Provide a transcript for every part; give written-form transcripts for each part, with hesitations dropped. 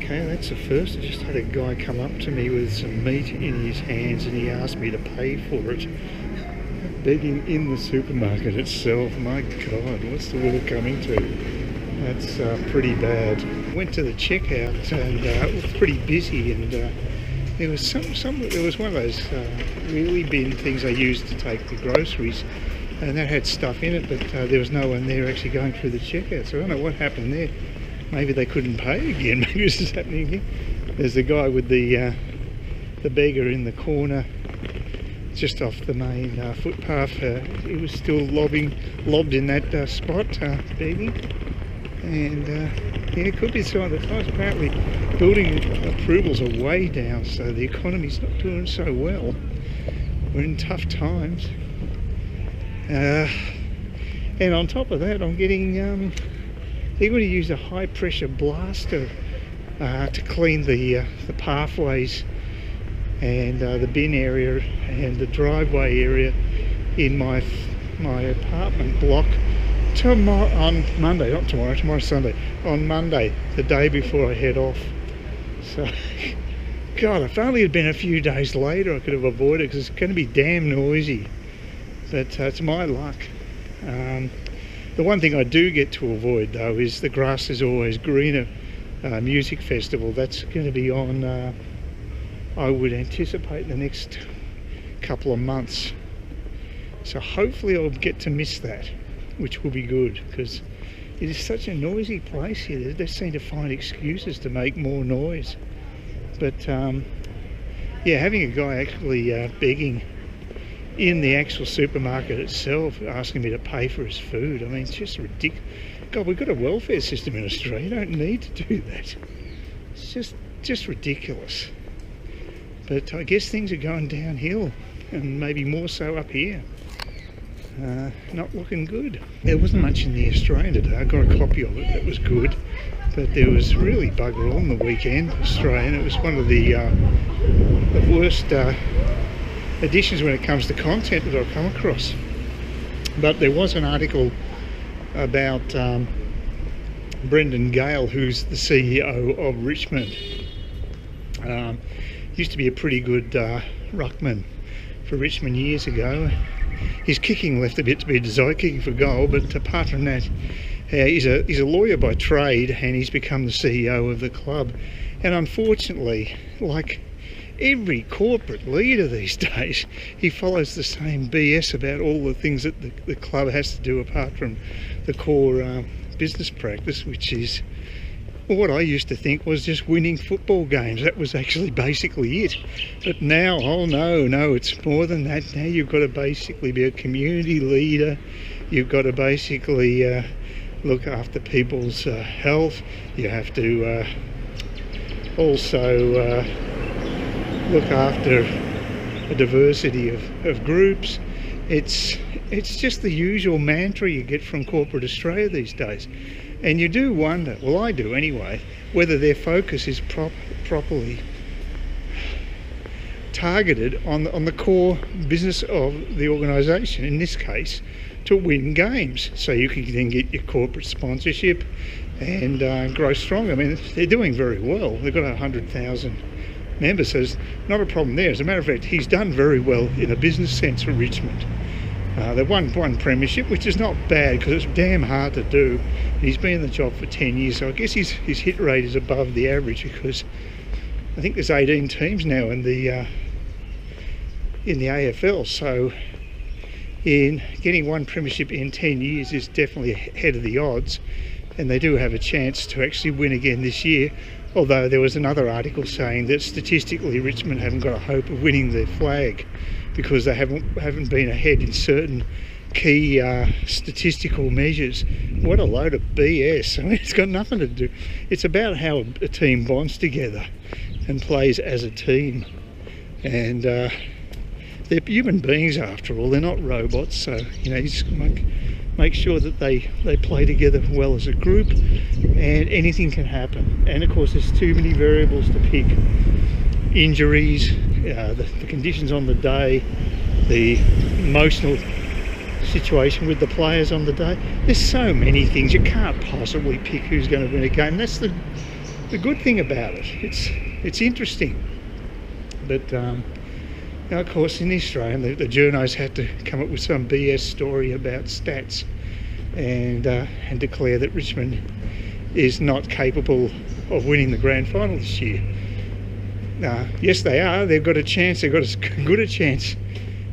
Okay, that's the first. I just had a guy come up to me with some meat in his hands and he asked me to pay for it. Begging in the supermarket itself. My God, what's the world coming to? That's pretty bad. Went to the checkout and it was pretty busy, and there was there was one of those wheelie bin things I used to take the groceries, and that had stuff in it, but there was no one there actually going through the checkout, so I don't know what happened there. Maybe they couldn't pay again. Maybe this is happening here. There's the guy with the beggar in the corner, just off the main footpath. He was still lobbed in that spot, begging. And yeah, it could be some of the times. Apparently, building approvals are way down, so the economy's not doing so well. We're in tough times. And on top of that, I'm getting. They're going to use a high pressure blaster to clean the pathways and the bin area and the driveway area in my apartment block on Monday, not tomorrow, tomorrow's Sunday, on Monday, the day before I head off. So, God, if only it had been a few days later I could have avoided it, because it's going to be damn noisy. But it's my luck. The one thing I do get to avoid, though, is the Grass is Always Greener music festival. That's going to be on, I would anticipate, the next couple of months. So hopefully I'll get to miss that, which will be good, because it is such a noisy place here. They seem to find excuses to make more noise. But yeah, having a guy actually begging in the actual supermarket itself, asking me to pay for his food, I mean, it's just ridiculous. God, we've got a welfare system in Australia. You don't need to do that. It's just ridiculous. But I guess things are going downhill, and maybe more so up here. Not looking good. There wasn't much in the Australian today. I got a copy of it that was good, but there was really bugger all on the weekend. Australian. It was one of the worst editions when it comes to content that I've come across. But there was an article about Brendan Gale, who's the CEO of Richmond. Used to be a pretty good ruckman for Richmond years ago. His kicking left a bit to be desired, kicking for goal, but apart from that, he's a lawyer by trade, and he's become the CEO of the club. And unfortunately, like every corporate leader these days, he follows the same BS about all the things that the club has to do apart from the core business practice, which is what I used to think was just winning football games. That was actually basically it. But now, oh no, it's more than that. Now you've got to basically be a community leader. You've got to basically look after people's health. You have to also look after a diversity of groups. It's just the usual mantra you get from corporate Australia these days. And you do wonder, well I do anyway, whether their focus is properly targeted on the core business of the organisation, in this case to win games, so you can then get your corporate sponsorship and grow stronger. I mean, they're doing very well. They've got 100,000 members, so there's not a problem there. As a matter of fact, he's done very well in a business sense for Richmond. They've won one premiership, which is not bad because it's damn hard to do. He's been in the job for 10 years, so I guess his hit rate is above the average, because I think there's 18 teams now in the AFL. So in getting one premiership in 10 years is definitely ahead of the odds, and they do have a chance to actually win again this year. Although there was another article saying that statistically Richmond haven't got a hope of winning the flag, because they haven't been ahead in certain key statistical measures. What a load of BS. I mean, it's got nothing to do. It's about how a team bonds together and plays as a team. And they're human beings after all. They're not robots. So, you know, you just make sure that they play together well as a group, and anything can happen. And of course, there's too many variables to pick. Injuries, the conditions on the day, the emotional situation with the players on the day. There's so many things. You can't possibly pick who's going to win a game. That's the the good thing about it. It's interesting, but now, of course, in Australia, the journos had to come up with some BS story about stats and declare that Richmond is not capable of winning the grand final this year. Yes, they are. They've got a chance. They've got as good a chance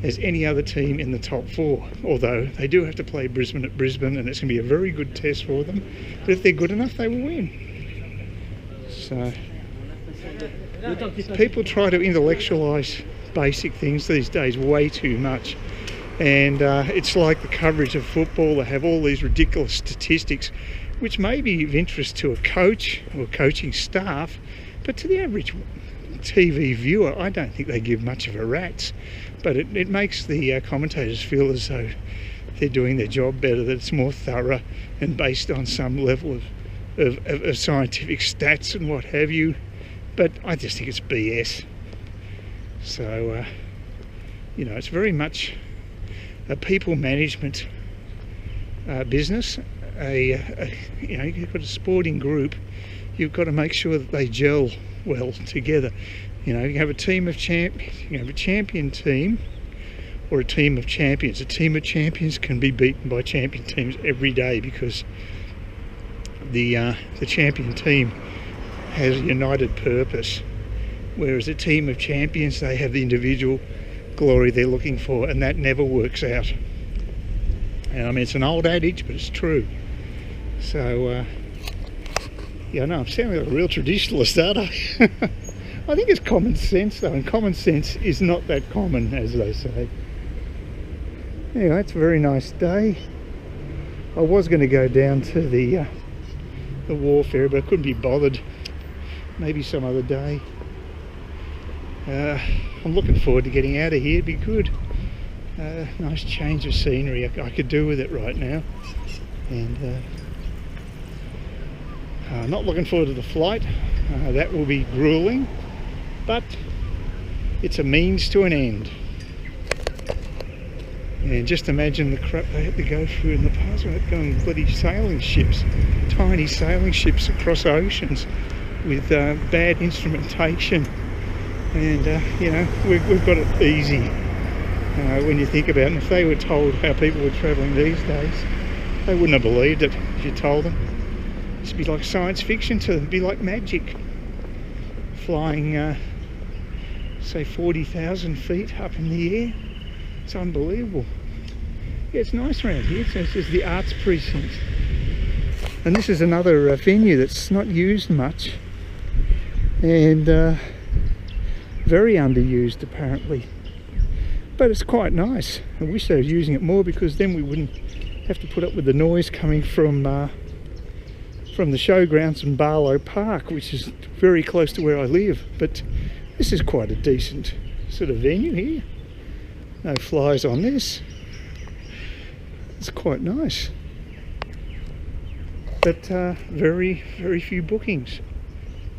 as any other team in the top four, although they do have to play Brisbane at Brisbane, and it's going to be a very good test for them. But if they're good enough, they will win. So people try to intellectualise basic things these days way too much, and it's like the coverage of football. They have all these ridiculous statistics which may be of interest to a coach or coaching staff, but to the average TV viewer I don't think they give much of a rat's. But it makes the commentators feel as though they're doing their job better, that it's more thorough and based on some level of scientific stats and what have you. But I just think it's BS. So, you know, it's very much a people management business. You know, you've got a sporting group, you've got to make sure that they gel well together. You know, you have a team of champions, you have a champion team or a team of champions. A team of champions can be beaten by champion teams every day because the champion team has a united purpose, whereas a team of champions, they have the individual glory they're looking for, and that never works out. And I mean, it's an old adage, but it's true. So yeah, I know I'm sounding like a real traditionalist, aren't I? I think it's common sense though, and common sense is not that common, as they say. Anyway, it's a very nice day. I was going to go down to the wharf area, but I couldn't be bothered. Maybe some other day. I'm looking forward to getting out of here. It'd be good. Nice change of scenery. I could do with it right now. And not looking forward to the flight. That will be grueling, but it's a means to an end. And just imagine the crap they had to go through in the past. We had going bloody sailing ships, tiny sailing ships across oceans with bad instrumentation. And you know, we've got it easy when you think about it. And if they were told how people were travelling these days, they wouldn't have believed it if you told them. It'd be like science fiction to them. It'd be like magic. Flying, say 40,000 feet up in the air. It's unbelievable. Yeah, it's nice around here. So this is the arts precinct. And this is another venue that's not used much. And very underused apparently. But it's quite nice. I wish they were using it more, because then we wouldn't have to put up with the noise coming from the showgrounds in Barlow Park, which is very close to where I live. But this is quite a decent sort of venue here. No flies on this. It's quite nice. But very, very few bookings,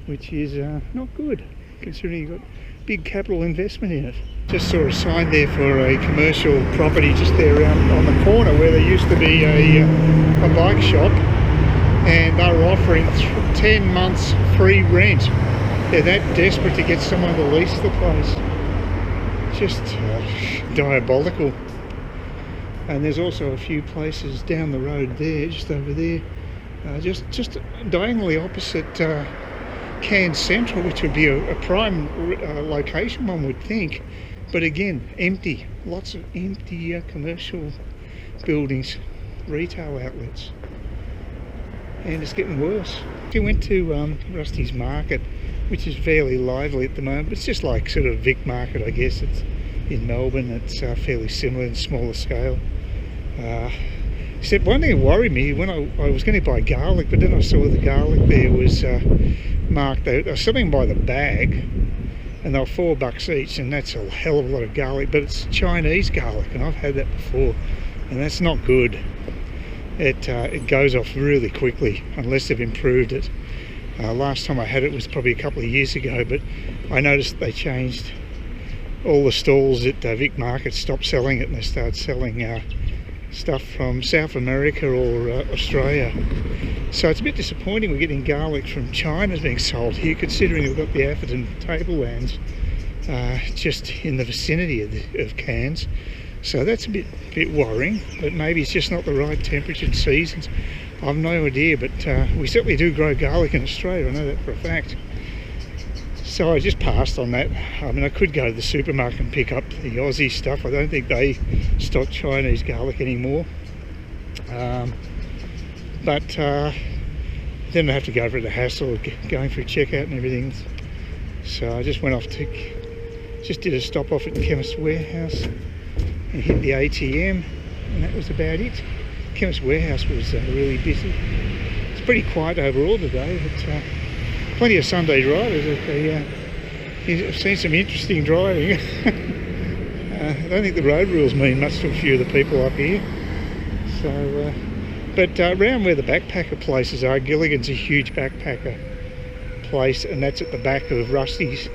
which is not good, considering you've got big capital investment in it. Just saw a sign there for a commercial property just there around on the corner where there used to be a bike shop, and they were offering 10 months free rent. They're that desperate to get someone to lease the place. Just diabolical. And there's also a few places down the road there, just over there, just diagonally opposite Cairns Central, which would be a prime location, one would think. But again, empty. Lots of empty commercial buildings, retail outlets. And it's getting worse. We went to Rusty's Market, which is fairly lively at the moment. It's just like sort of Vic Market, I guess. It's in Melbourne. It's fairly similar in smaller scale. Except one thing that worried me, when I was going to buy garlic, but then I saw the garlic there was marked out. I was selling by the bag, and they were $4 each, and that's a hell of a lot of garlic, but it's Chinese garlic, and I've had that before, and that's not good. It goes off really quickly unless they've improved it. Last time I had it was probably a couple of years ago, but I noticed they changed all the stalls at Vic Market, stopped selling it, and they started selling stuff from South America or Australia. So it's a bit disappointing we're getting garlic from China being sold here, considering we've got the Atherton tablelands just in the vicinity of Cairns. So that's a bit worrying, but maybe it's just not the right temperature and seasons. I've no idea, but we certainly do grow garlic in Australia, I know that for a fact. So I just passed on that. I mean, I could go to the supermarket and pick up the Aussie stuff. I don't think they stock Chinese garlic anymore. But then I have to go through the hassle of going through checkout and everything. So I just went off to, just did a stop off at the Chemist Warehouse and hit the ATM, and that was about it. Chemist Warehouse was really busy. It's pretty quiet overall today, but plenty of Sunday drivers. I've seen some interesting driving. I don't think the road rules mean much to a few of the people up here. So, but around where the backpacker places are, Gilligan's a huge backpacker place, and that's at the back of Rusty's.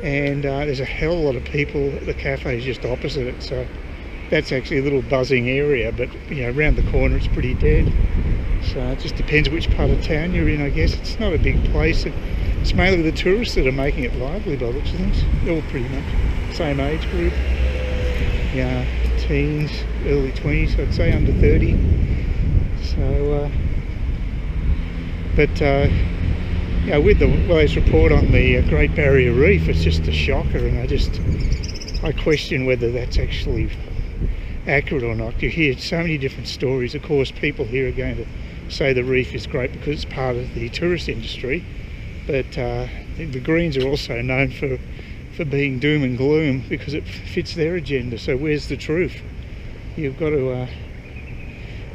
And there's a hell of a lot of people. The cafe is just opposite it, so that's actually a little buzzing area. But you know, around the corner it's pretty dead. So it just depends which part of town you're in, I guess. It's not a big place. It's mainly the tourists that are making it lively by the looks of things. They're all pretty much same age group. Yeah, teens, early 20s, I'd say, under 30. So, you know, with the latest report on the Great Barrier Reef, it's just a shocker, and I question whether that's actually accurate or not. You hear so many different stories. Of course, people here are going to say the reef is great because it's part of the tourist industry, but the Greens are also known for being doom and gloom because it fits their agenda. So where's the truth? You've got to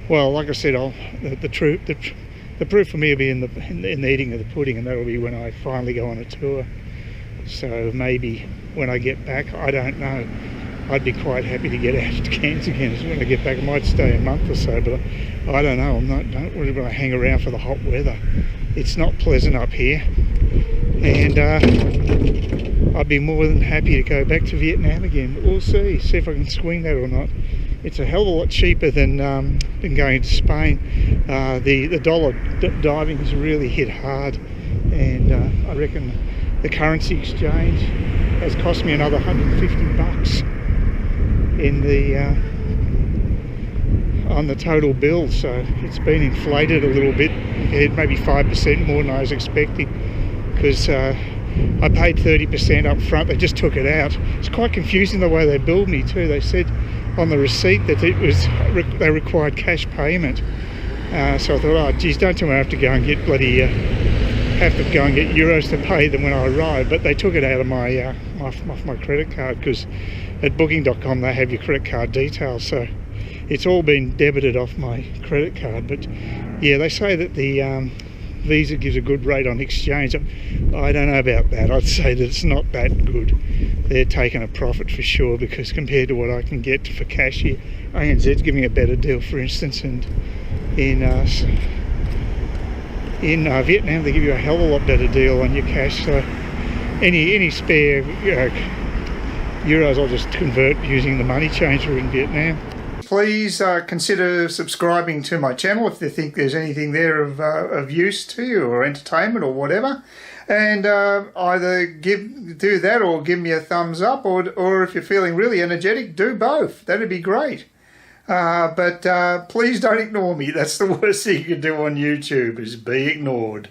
well, like I said, the proof for me will be in the eating of the pudding, and that'll be when I finally go on a tour. So maybe when I get back, I don't know. I'd be quite happy to get out to Cairns again. So when I get back, I might stay a month or so, but I don't know. Don't really want to hang around for the hot weather. It's not pleasant up here, and I'd be more than happy to go back to Vietnam again. But we'll see if I can swing that or not. It's a hell of a lot cheaper than going to Spain. The dollar diving has really hit hard, and I reckon the currency exchange has cost me another $150 in on the total bill. So it's been inflated a little bit, maybe 5% more than I was expecting, because I paid 30% up front. They just took it out. It's quite confusing the way they billed me too. They said on the receipt that they required cash payment. So I thought, oh geez, don't tell me I have to go and get bloody have to go and get euros to pay them when I arrive. But they took it out of my my credit card, because at booking.com they have your credit card details, so it's all been debited off my credit card. But yeah, they say that the Visa gives a good rate on exchange. I don't know about that. I'd say that it's not that good. They're taking a profit for sure, because compared to what I can get for cash here, ANZ's giving a better deal, for instance, and in Vietnam they give you a hell of a lot better deal on your cash. So any spare euros I'll just convert using the money changer in Vietnam. Please consider subscribing to my channel if you think there's anything there of use to you, or entertainment or whatever, and either do that or give me a thumbs up, or if you're feeling really energetic, do both. That'd be great. But please don't ignore me. That's the worst thing you can do on YouTube, is be ignored.